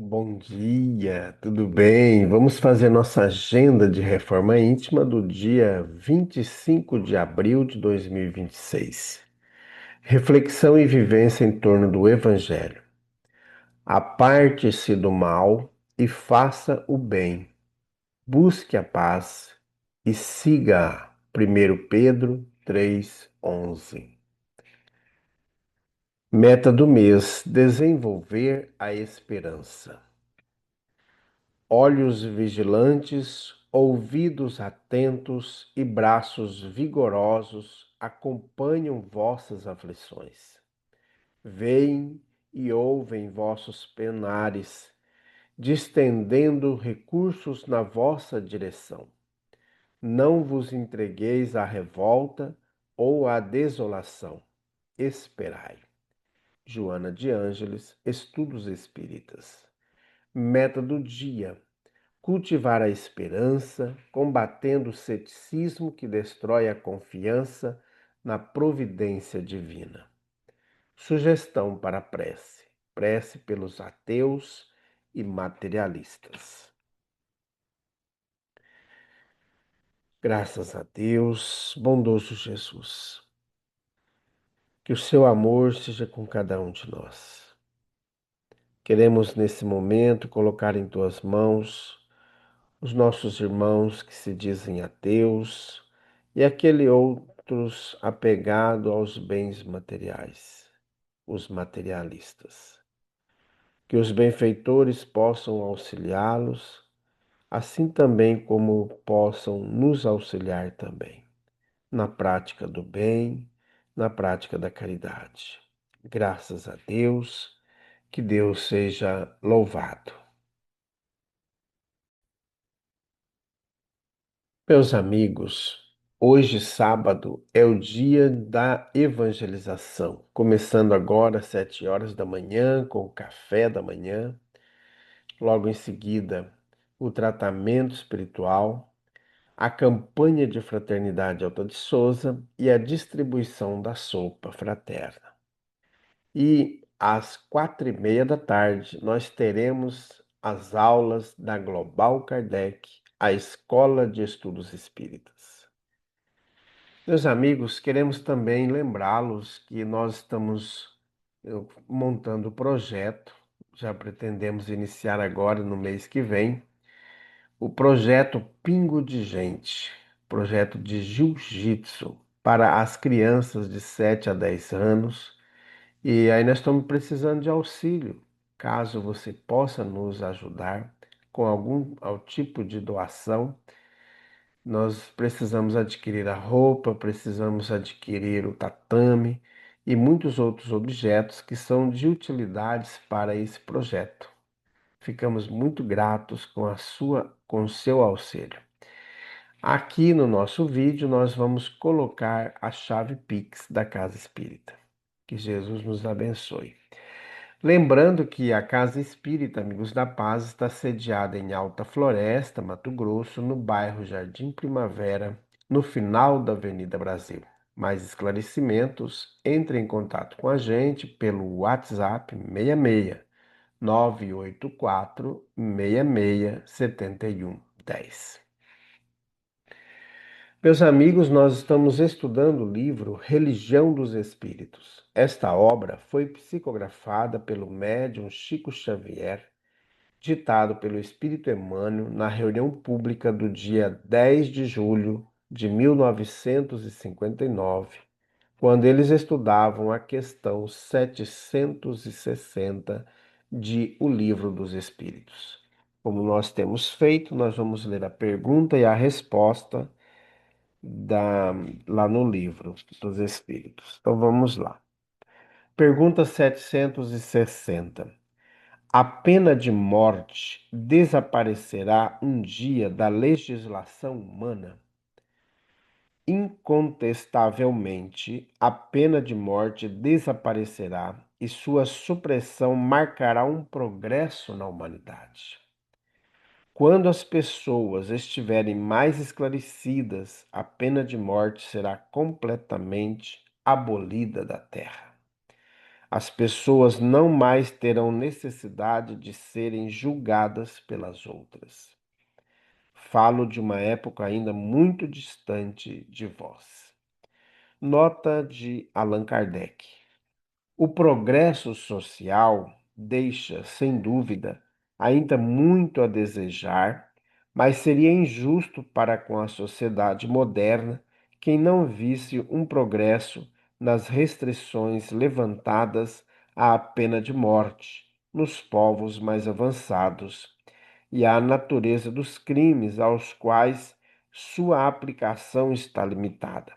Bom dia, tudo bem? Vamos fazer nossa agenda de reforma íntima do dia 25 de abril de 2026. Reflexão e vivência em torno do Evangelho. Aparte-se do mal e faça o bem. Busque a paz e siga-a. 1 Pedro 3:11. Meta do mês: desenvolver a esperança. Olhos vigilantes, ouvidos atentos e braços vigorosos acompanham vossas aflições. Veem e ouvem vossos penares, distendendo recursos na vossa direção. Não vos entregueis à revolta ou à desolação. Esperai. Joana de Ângeles, Estudos Espíritas. Meta do dia: cultivar a esperança, combatendo o ceticismo que destrói a confiança na providência divina. Sugestão para a prece: prece pelos ateus e materialistas. Graças a Deus, bondoso Jesus, que o seu amor seja com cada um de nós. Queremos nesse momento colocar em tuas mãos os nossos irmãos que se dizem ateus e aqueles outros apegados aos bens materiais, os materialistas. Que os benfeitores possam auxiliá-los, assim também como possam nos auxiliar também, na prática do bem, na prática da caridade. Graças a Deus, que Deus seja louvado. Meus amigos, hoje, sábado, é o dia da evangelização. Começando agora às 7 horas da manhã, com o café da manhã. Logo em seguida, o tratamento espiritual, a campanha de fraternidade Alta de Souza e a distribuição da sopa fraterna. E às 4h30 da tarde, nós teremos as aulas da Global Kardec, a Escola de Estudos Espíritas. Meus amigos, queremos também lembrá-los que nós estamos montando o projeto, já pretendemos iniciar agora no mês que vem, o projeto Pingo de Gente, projeto de jiu-jitsu para as crianças de 7 a 10 anos. E aí nós estamos precisando de auxílio, caso você possa nos ajudar com algum tipo de doação. Nós precisamos adquirir a roupa, precisamos adquirir o tatame e muitos outros objetos que são de utilidades para esse projeto. Ficamos muito gratos com o seu auxílio. Aqui no nosso vídeo nós vamos colocar a chave Pix da Casa Espírita. Que Jesus nos abençoe. Lembrando que a Casa Espírita Amigos da Paz está sediada em Alta Floresta, Mato Grosso, no bairro Jardim Primavera, no final da Avenida Brasil. Mais esclarecimentos, entre em contato com a gente pelo WhatsApp 66 984 66 7110. Meus amigos, nós estamos estudando o livro Religião dos Espíritos. Esta obra foi psicografada pelo médium Chico Xavier, ditado pelo Espírito Emmanuel na reunião pública do dia 10 de julho de 1959, quando eles estudavam a questão 760 de O Livro dos Espíritos. Como nós temos feito, nós vamos ler a pergunta e a resposta da, lá no livro dos Espíritos. Então vamos lá. Pergunta 760. A pena de morte desaparecerá um dia da legislação humana? Incontestavelmente, a pena de morte desaparecerá e sua supressão marcará um progresso na humanidade. Quando as pessoas estiverem mais esclarecidas, a pena de morte será completamente abolida da terra. As pessoas não mais terão necessidade de serem julgadas pelas outras. Falo de uma época ainda muito distante de vós. Nota de Allan Kardec. O progresso social deixa, sem dúvida, ainda muito a desejar, mas seria injusto para com a sociedade moderna quem não visse um progresso nas restrições levantadas à pena de morte nos povos mais avançados e à natureza dos crimes aos quais sua aplicação está limitada.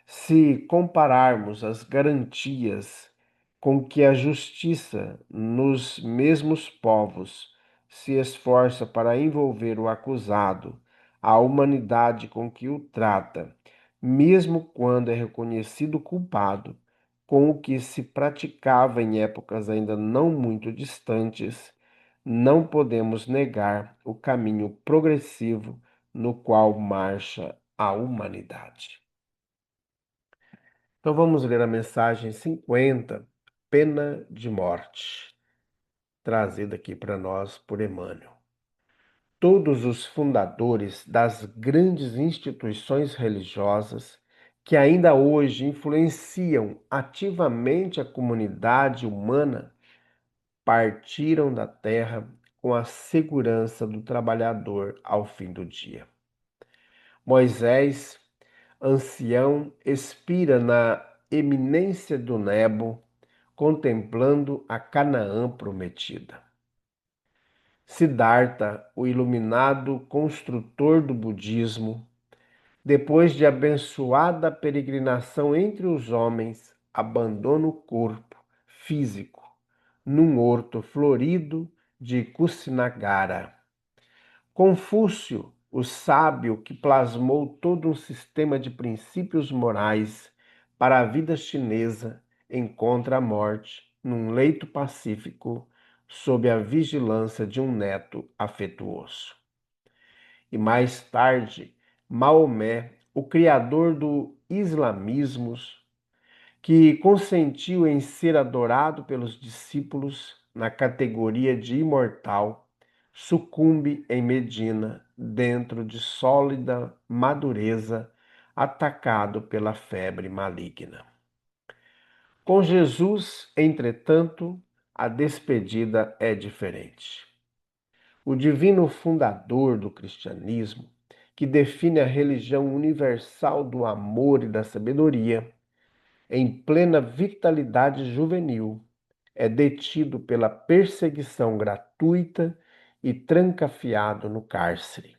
Se compararmos as garantias com que a justiça nos mesmos povos se esforça para envolver o acusado, a humanidade com que o trata, mesmo quando é reconhecido culpado, com o que se praticava em épocas ainda não muito distantes, não podemos negar o caminho progressivo no qual marcha a humanidade. Então vamos ler a mensagem 50, pena de morte, trazida aqui para nós por Emmanuel. Todos os fundadores das grandes instituições religiosas que ainda hoje influenciam ativamente a comunidade humana partiram da terra com a segurança do trabalhador ao fim do dia. Moisés, ancião, expira na eminência do Nebo, contemplando a Canaã prometida. Siddhartha, o iluminado construtor do budismo, depois de abençoada peregrinação entre os homens, abandona o corpo físico num horto florido de Kusinagara. Confúcio, o sábio que plasmou todo um sistema de princípios morais para a vida chinesa, encontra a morte num leito pacífico sob a vigilância de um neto afetuoso. E mais tarde, Maomé, o criador do islamismo, que consentiu em ser adorado pelos discípulos na categoria de imortal, sucumbe em Medina, dentro de sólida madureza, atacado pela febre maligna. Com Jesus, entretanto, a despedida é diferente. O divino fundador do cristianismo, que define a religião universal do amor e da sabedoria, em plena vitalidade juvenil, é detido pela perseguição gratuita e trancafiado no cárcere.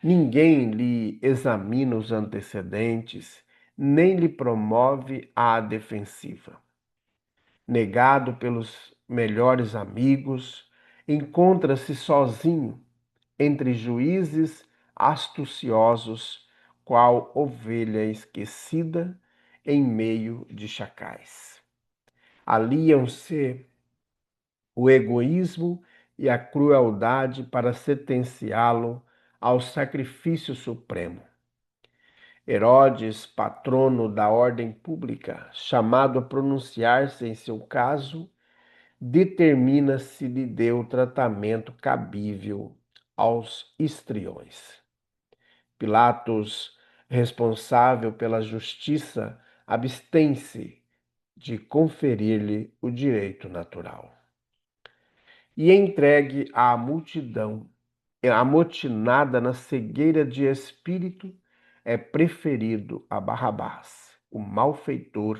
Ninguém lhe examina os antecedentes, nem lhe promove a defensiva. Negado pelos melhores amigos, encontra-se sozinho entre juízes astuciosos, qual ovelha esquecida em meio de chacais. Aliam-se o egoísmo e a crueldade para sentenciá-lo ao sacrifício supremo. Herodes, patrono da ordem pública, chamado a pronunciar-se em seu caso, determina se lhe dê o tratamento cabível aos histriões. Pilatos, responsável pela justiça, abstém-se de conferir-lhe o direito natural. E entregue à multidão, amotinada na cegueira de espírito, é preferido a Barrabás, o malfeitor,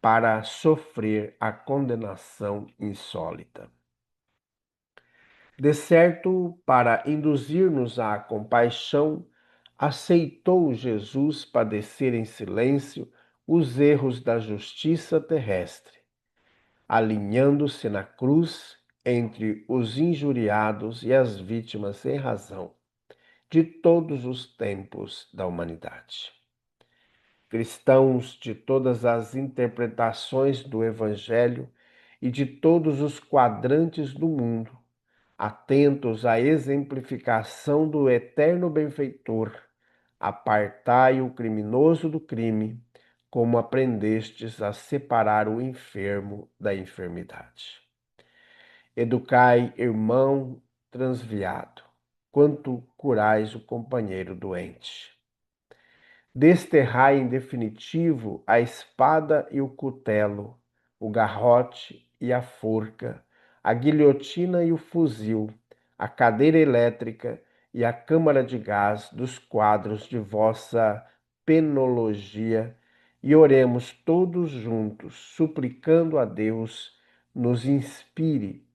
para sofrer a condenação insólita. De certo, para induzir-nos à compaixão, aceitou Jesus padecer em silêncio os erros da justiça terrestre, alinhando-se na cruz entre os injuriados e as vítimas sem razão de todos os tempos da humanidade. Cristãos de todas as interpretações do Evangelho e de todos os quadrantes do mundo, atentos à exemplificação do eterno benfeitor, apartai o criminoso do crime, como aprendestes a separar o enfermo da enfermidade. Educai, irmão transviado, quanto curais o companheiro doente. Desterrai em definitivo a espada e o cutelo, o garrote e a forca, a guilhotina e o fuzil, a cadeira elétrica e a câmara de gás dos quadros de vossa penologia, e oremos todos juntos, suplicando a Deus, nos inspire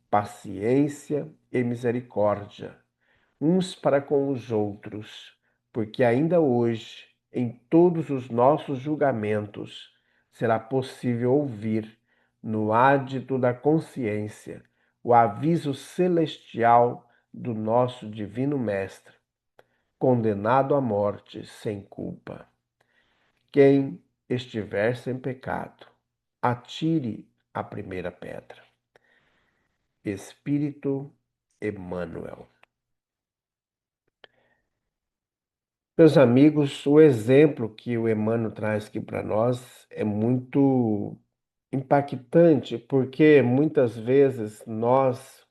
paciência e misericórdia uns para com os outros, porque ainda hoje, em todos os nossos julgamentos, será possível ouvir, no ádito da consciência, o aviso celestial do nosso Divino Mestre, condenado à morte sem culpa. Quem estiver sem pecado, atire a primeira pedra. Espírito Emmanuel. Meus amigos, o exemplo que o Emmanuel traz aqui para nós é muito impactante, porque muitas vezes nós,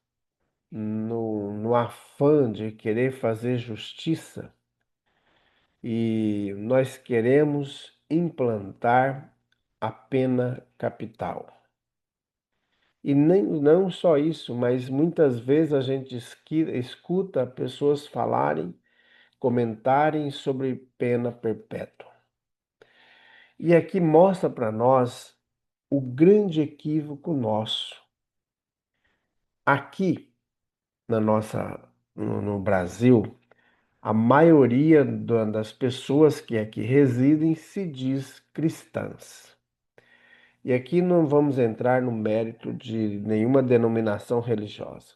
no afã de querer fazer justiça, e nós queremos implantar a pena capital. E nem, não só isso, mas muitas vezes a gente escuta pessoas falarem, comentarem sobre pena perpétua. E aqui mostra para nós o grande equívoco nosso. Aqui no Brasil, a maioria das pessoas que aqui residem se diz cristãs. E aqui não vamos entrar no mérito de nenhuma denominação religiosa.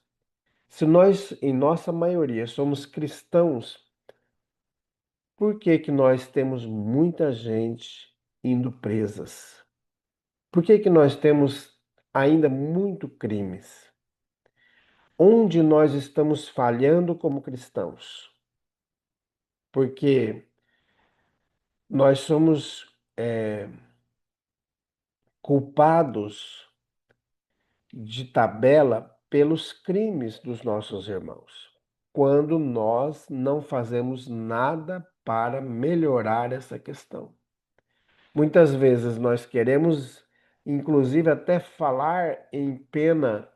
Se nós, em nossa maioria, somos cristãos, por que que nós temos muita gente indo presas? Por que que nós temos ainda muito crimes? Onde nós estamos falhando como cristãos? Porque nós somos culpados de tabela pelos crimes dos nossos irmãos, quando nós não fazemos nada para melhorar essa questão. Muitas vezes nós queremos, inclusive, até falar em pena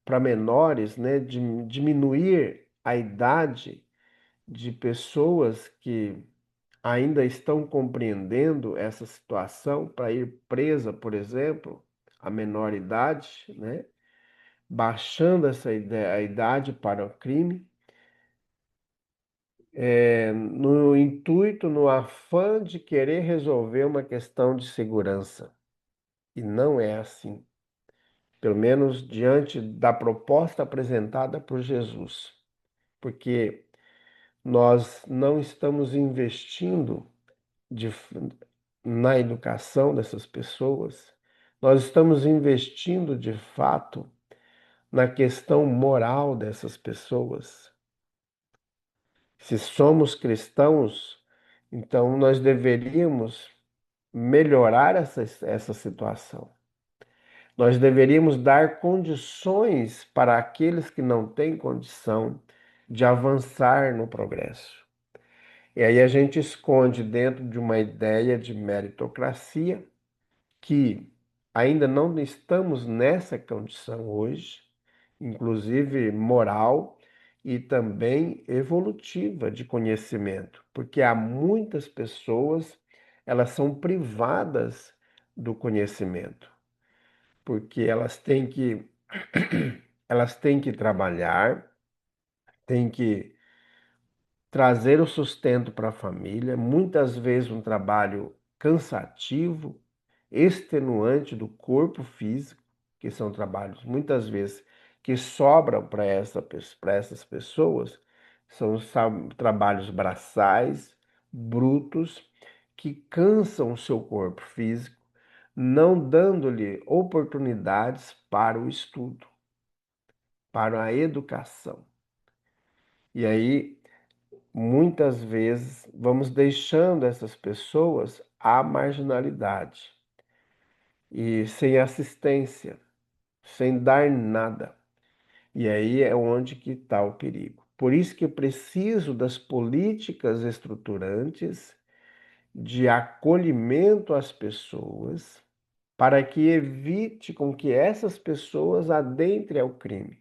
para menores, né, de diminuir a idade de pessoas que ainda estão compreendendo essa situação para ir presa, por exemplo, a menor idade, né, baixando a idade para o crime, no intuito, no afã de querer resolver uma questão de segurança. E não é assim. Pelo menos diante da proposta apresentada por Jesus, porque nós não estamos investindo de, na educação dessas pessoas, nós estamos investindo de fato na questão moral dessas pessoas. Se somos cristãos, então nós deveríamos melhorar essa situação. Nós deveríamos dar condições para aqueles que não têm condição de avançar no progresso. E aí a gente esconde dentro de uma ideia de meritocracia que ainda não estamos nessa condição hoje, inclusive moral e também evolutiva de conhecimento, porque há muitas pessoas, elas são privadas do conhecimento porque elas têm que trabalhar, têm que trazer o sustento para a família, muitas vezes um trabalho cansativo, extenuante do corpo físico, que são trabalhos muitas vezes que sobram para essas pessoas, são trabalhos braçais, brutos, que cansam o seu corpo físico, não dando-lhe oportunidades para o estudo, para a educação. E aí muitas vezes vamos deixando essas pessoas à marginalidade e sem assistência, sem dar nada. E aí é onde que está o perigo. Por isso que eu preciso das políticas estruturantes de acolhimento às pessoas, para que evite com que essas pessoas adentrem ao crime.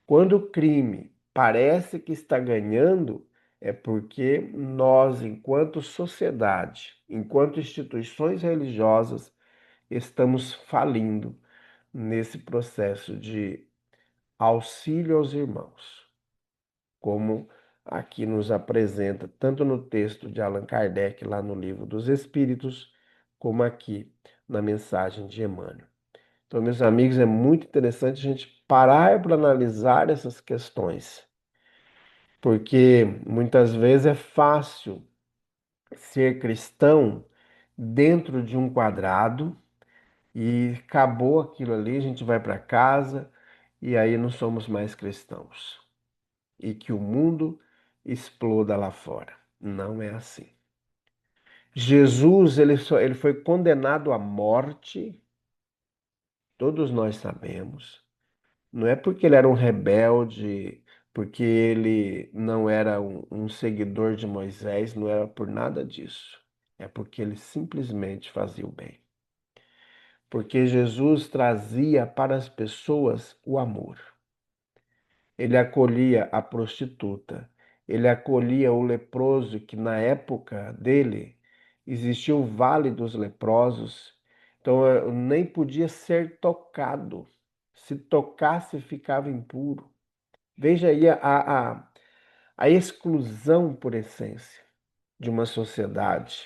Quando o crime parece que está ganhando, é porque nós, enquanto sociedade, enquanto instituições religiosas, estamos falindo nesse processo de auxílio aos irmãos, como aqui nos apresenta, tanto no texto de Allan Kardec, lá no Livro dos Espíritos, como aqui na mensagem de Emmanuel. Então, meus amigos, é muito interessante a gente parar para analisar essas questões, porque muitas vezes é fácil ser cristão dentro de um quadrado e acabou aquilo ali, a gente vai para casa e aí não somos mais cristãos. E que o mundo exploda lá fora. Não é assim. Jesus, ele foi condenado à morte, todos nós sabemos. Não é porque ele era um rebelde, porque ele não era um seguidor de Moisés, não era por nada disso. É porque ele simplesmente fazia o bem. Porque Jesus trazia para as pessoas o amor. Ele acolhia a prostituta, ele acolhia o leproso, que na época dele existia o Vale dos Leprosos, então nem podia ser tocado. Se tocasse, ficava impuro. Veja aí a exclusão por essência de uma sociedade.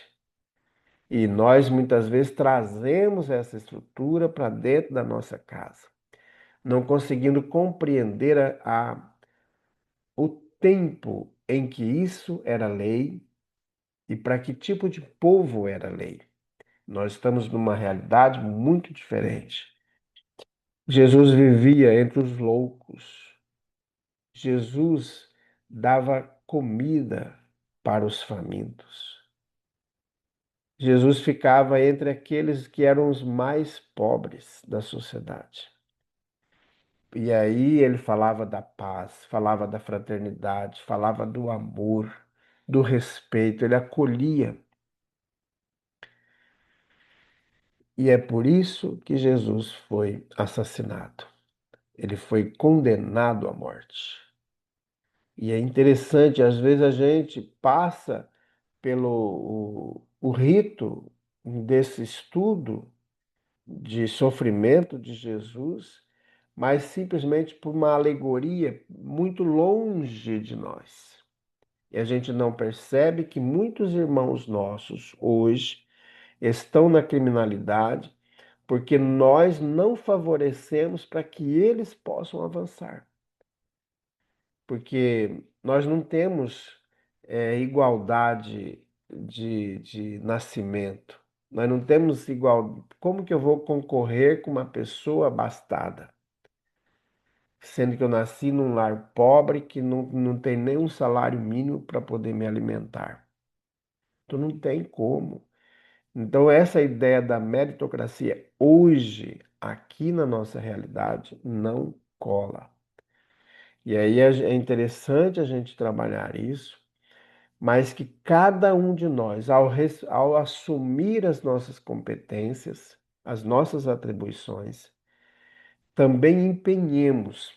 E nós muitas vezes trazemos essa estrutura para dentro da nossa casa, não conseguindo compreender o tempo em que isso era lei e para que tipo de povo era lei. Nós estamos numa realidade muito diferente. Jesus vivia entre os loucos. Jesus dava comida para os famintos. Jesus ficava entre aqueles que eram os mais pobres da sociedade. E aí ele falava da paz, falava da fraternidade, falava do amor, do respeito, ele acolhia. E é por isso que Jesus foi assassinado. Ele foi condenado à morte. E é interessante, às vezes a gente passa pelo o rito desse estudo de sofrimento de Jesus, mas simplesmente por uma alegoria muito longe de nós. E a gente não percebe que muitos irmãos nossos hoje estão na criminalidade porque nós não favorecemos para que eles possam avançar. Porque nós não temos igualdade de nascimento. Nós não temos igual. Como que eu vou concorrer com uma pessoa abastada? Sendo que eu nasci num lar pobre que não tem nem um salário mínimo para poder me alimentar. Então não tem como. Então, essa ideia da meritocracia hoje, aqui na nossa realidade, não cola. E aí é interessante a gente trabalhar isso, mas que cada um de nós, ao assumir as nossas competências, as nossas atribuições, também empenhemos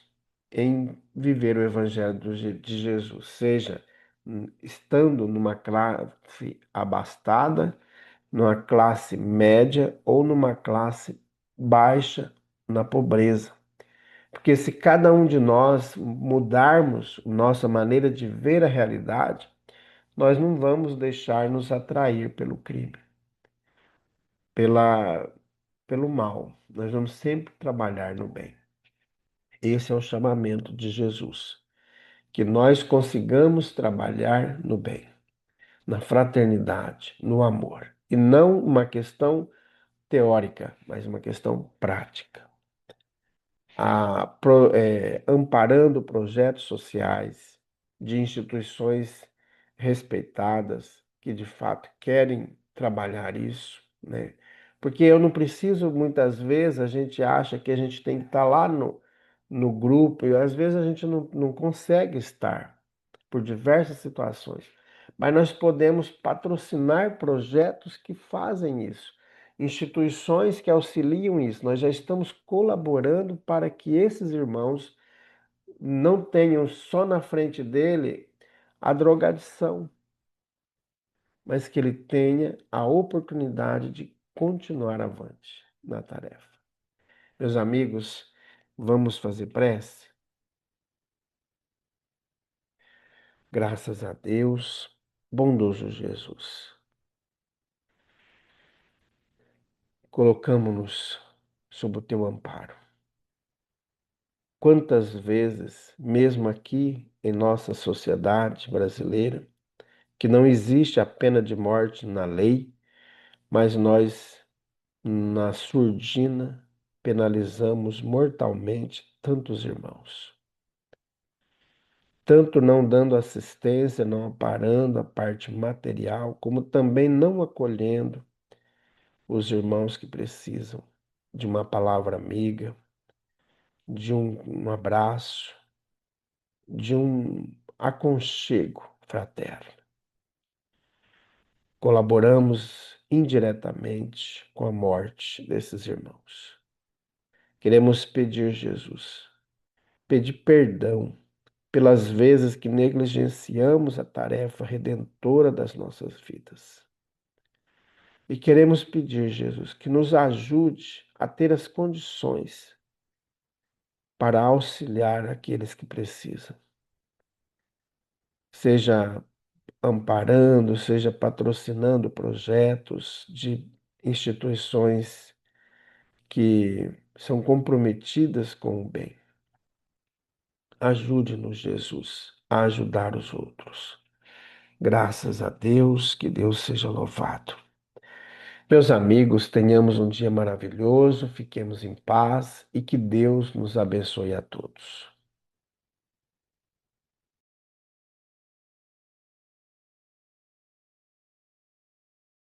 em viver o Evangelho de Jesus, seja estando numa classe abastada, numa classe média ou numa classe baixa, na pobreza. Porque se cada um de nós mudarmos nossa maneira de ver a realidade, nós não vamos deixar nos atrair pelo crime, pela, pelo mal. Nós vamos sempre trabalhar no bem. Esse é o chamamento de Jesus. Que nós consigamos trabalhar no bem, na fraternidade, no amor. E não uma questão teórica, mas uma questão prática. Amparando projetos sociais, de instituições respeitadas que de fato querem trabalhar isso, né? Porque eu não preciso, muitas vezes, a gente acha que a gente tem que estar lá no grupo, e às vezes a gente não consegue estar por diversas situações. Mas nós podemos patrocinar projetos que fazem isso, instituições que auxiliam isso. Nós já estamos colaborando para que esses irmãos não tenham só na frente dele a drogadição, mas que ele tenha a oportunidade de continuar avante na tarefa. Meus amigos, vamos fazer prece? Graças a Deus, bondoso Jesus, colocamos-nos sob o teu amparo. Quantas vezes, mesmo aqui em nossa sociedade brasileira, que não existe a pena de morte na lei, mas nós, na surdina, penalizamos mortalmente tantos irmãos. Tanto não dando assistência, não amparando a parte material, como também não acolhendo os irmãos que precisam de uma palavra amiga, de um abraço, de um aconchego fraterno. Colaboramos indiretamente com a morte desses irmãos. Queremos pedir, Jesus, pedir perdão pelas vezes que negligenciamos a tarefa redentora das nossas vidas. E queremos pedir, Jesus, que nos ajude a ter as condições para auxiliar aqueles que precisam. Seja amparando, seja patrocinando projetos de instituições que são comprometidas com o bem. Ajude-nos, Jesus, a ajudar os outros. Graças a Deus, que Deus seja louvado. Meus amigos, tenhamos um dia maravilhoso, fiquemos em paz e que Deus nos abençoe a todos.